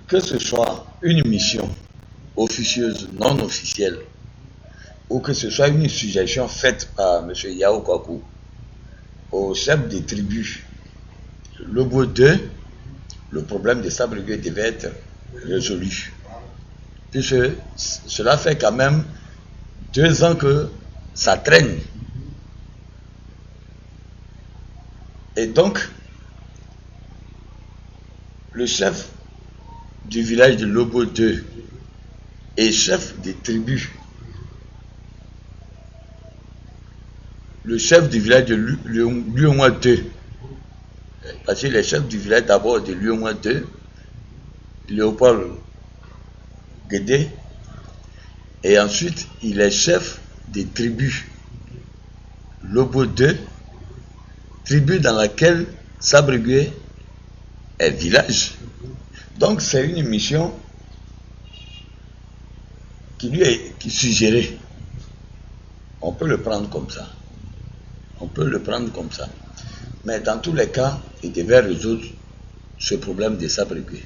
que ce soit une mission officieuse, non officielle, ou que ce soit une suggestion faite par M. Yao Kwaku au chef des tribus Lobo 2, le problème de Sabregué devait être résolu. Puisque cela fait quand même 2 ans que ça traîne. Et donc, le chef du village de Lobo 2 et chef des tribus, le chef du village de Luonwa 2, parce que le chef du village d'abord de Luonwa 2, Léopold Guédé, et ensuite il est chef des tribus Lobo 2, tribu dans laquelle Sabregué est village. Donc c'est une mission qui lui est suggérée. On peut le prendre comme ça. On peut le prendre comme ça. Mais dans tous les cas, il devait résoudre ce problème de Sabregué.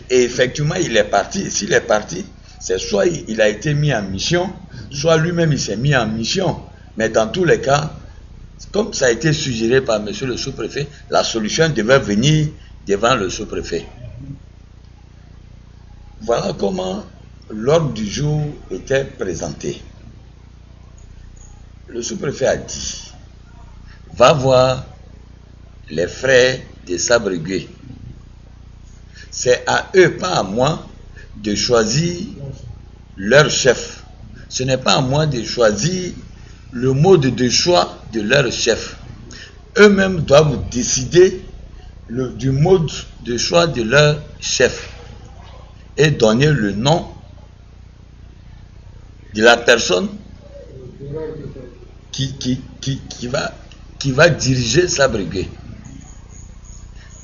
Et effectivement, il est parti. Et s'il est parti, c'est soit il a été mis en mission, soit lui-même il s'est mis en mission. Mais dans tous les cas, comme ça a été suggéré par monsieur le sous-préfet, la solution devait venir devant le sous-préfet. Voilà comment l'ordre du jour était présenté. Le sous-préfet a dit, va voir les frères de Sabregué. C'est à eux, pas à moi, de choisir leur chef. Ce n'est pas à moi de choisir le mode de choix de leur chef. Eux-mêmes doivent décider du mode de choix de leur chef et donner le nom de la personne qui va diriger Sabregué.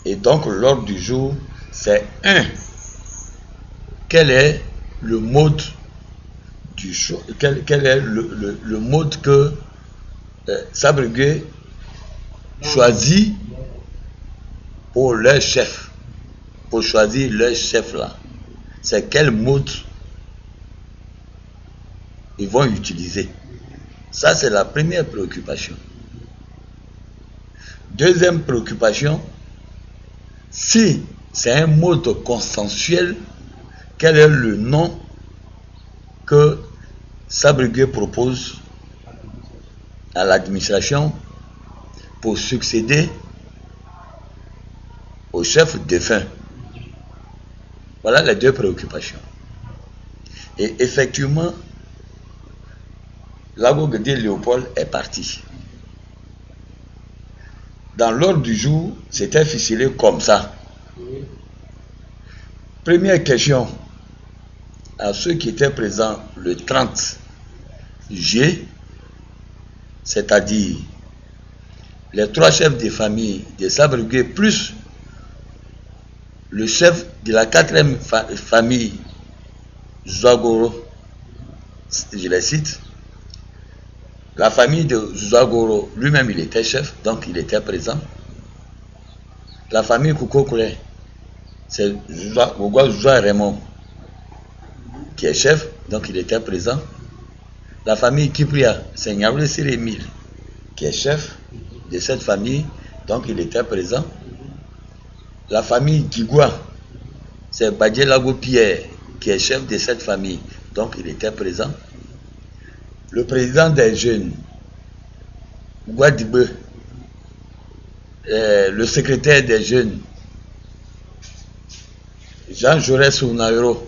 Et donc l'ordre du jour, c'est 1. Quel est le mode du choix, quel est le mode que Sabregué choisit pour leur chef, pour choisir leur chef là. C'est quel mode ils vont utiliser. Ça, c'est la première préoccupation. Deuxième préoccupation, si c'est un mode consensuel, quel est le nom que Sabregué propose à l'administration pour succéder au chef défunt? Voilà les 2 préoccupations. Et effectivement, Lago Guédé Léopold est parti. Dans l'ordre du jour, c'était ficelé comme ça. Première question à ceux qui étaient présents le 30 juillet, c'est-à-dire les 3 chefs de famille de Sabregué plus le chef de la 4e famille Zouagoro, je les cite. La famille de Zouagoro, lui-même il était chef, donc il était présent. La famille Koukokoué, c'est Zoua Raymond qui est chef, donc il était présent. La famille Kipria, c'est Nyawle Siremil qui est chef de cette famille, donc il était présent. La famille Kigwa, c'est Badje Lago Pierre qui est chef de cette famille, donc il était présent. Le président des jeunes, Guadibe, le secrétaire des jeunes, Jean Jaurès Ounairo,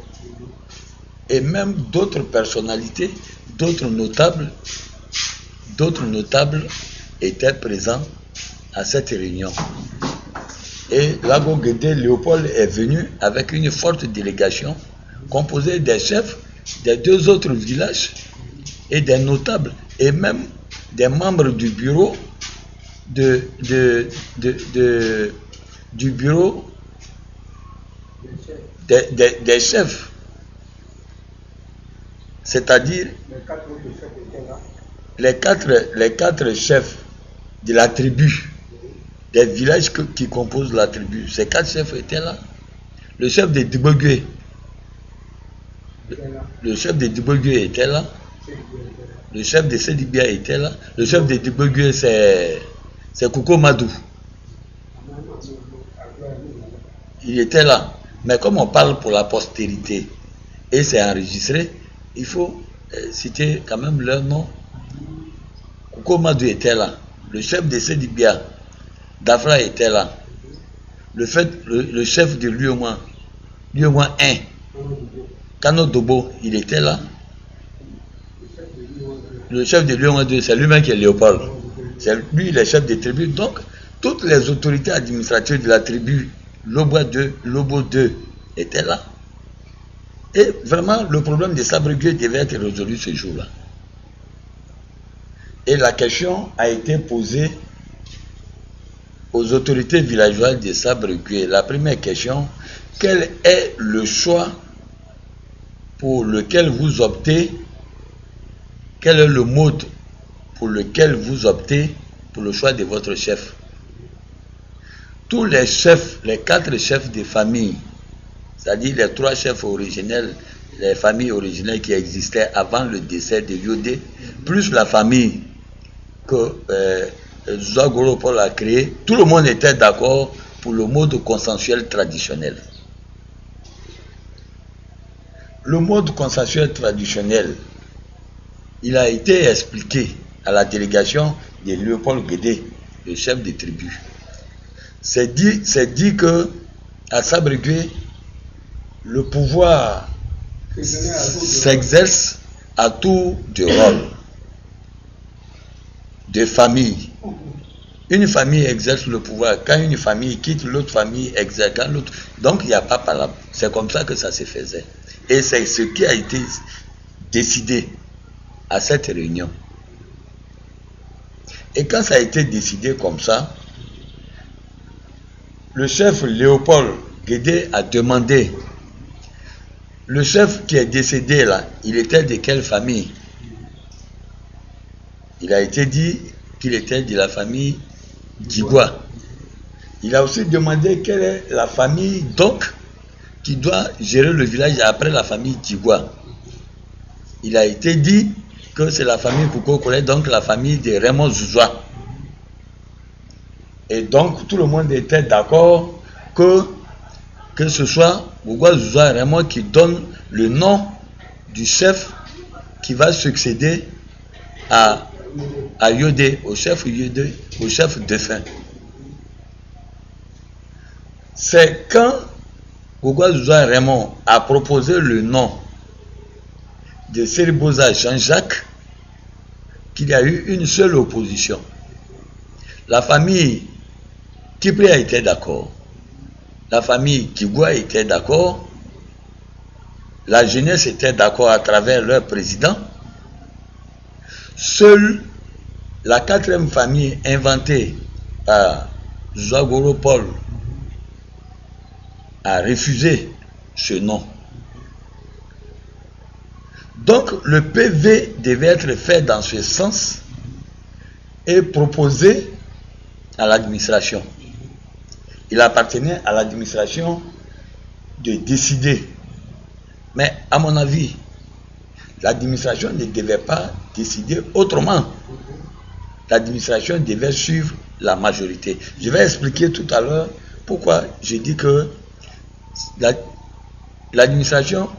et même d'autres personnalités, d'autres notables étaient présents à cette réunion. Et Lago Guédé Léopold est venu avec une forte délégation composée des chefs des 2 autres villages et des notables et même des membres du bureau du bureau des chefs. C'est-à-dire les quatre chefs de la tribu, des villages qui composent la tribu. Ces 4 chefs étaient là. Le chef de Dibogwe. Le chef de Dibogwe était là. Le chef de Sedibia était là. Le chef de Dibogwe, c'est Kouko Madou. Il était là. Mais comme on parle pour la postérité et c'est enregistré, il faut citer quand même leur nom. Kouko Madou était là. Le chef de Sedibia, Dafra était là. Le chef de Lyomoin 1, Kano Dobo, il était là. Le chef de Lyomoin 2, c'est lui-même qui est Léopold. C'est lui le chef des tribus. Donc, toutes les autorités administratives de la tribu Lobo 2 étaient là. Et vraiment, le problème des Sabre-Gueux devait être résolu ce jour-là. Et la question a été posée aux autorités villageoises des Sabre-Gueux. La première question, quel est le choix pour lequel vous optez? Quel est le mode pour lequel vous optez pour le choix de votre chef? Tous les chefs, les 4 chefs de famille, c'est-à-dire les 3 chefs originels, les familles originelles qui existaient avant le décès de Yodé, plus la famille que Zouagoro Paul a créée, tout le monde était d'accord pour le mode consensuel traditionnel. Le mode consensuel traditionnel, il a été expliqué à la délégation de Léopold Guédé, le chef des tribus. C'est dit que à Sabre-Gueux, le pouvoir s'exerce à tour de rôle, de famille. Une famille exerce le pouvoir. Quand une famille quitte, l'autre famille exerce quand l'autre. Donc il n'y a pas palabre. C'est comme ça que ça se faisait. Et c'est ce qui a été décidé à cette réunion. Et quand ça a été décidé comme ça, le chef Léopold Guédé a demandé, le chef qui est décédé là, il était de quelle famille? Il a été dit qu'il était de la famille Djigwa. Il a aussi demandé quelle est la famille donc qui doit gérer le village après la famille Djigwa. Il a été dit que c'est la famille Kouko Kole, donc la famille de Raymond Zouzoua. Et donc tout le monde était d'accord que ce soit Bougwa Zouzoua Raymond qui donne le nom du chef qui va succéder à Yodé, au chef Yodé, au chef défunt. C'est quand Bougwa Zouzoua Raymond a proposé le nom de Seribosa Jean-Jacques qu'il y a eu une seule opposition. La famille Kipria était d'accord. La famille Kigwa était d'accord. La jeunesse était d'accord à travers leur président. Seule la 4e famille inventée par Zouagoro Paul a refusé ce nom. Donc le PV devait être fait dans ce sens et proposé à l'administration. Il appartenait à l'administration de décider. Mais à mon avis, l'administration ne devait pas décider autrement. L'administration devait suivre la majorité. Je vais expliquer tout à l'heure pourquoi je dis que l'administration,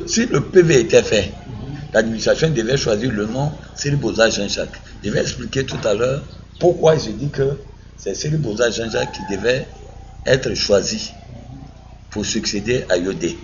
si le PV était fait, l'administration devait choisir le nom Seribosa Jean-Jacques. Je vais expliquer tout à l'heure pourquoi je dis que c'est Seribosa Jean-Jacques qui devait être choisi pour succéder à Yodé.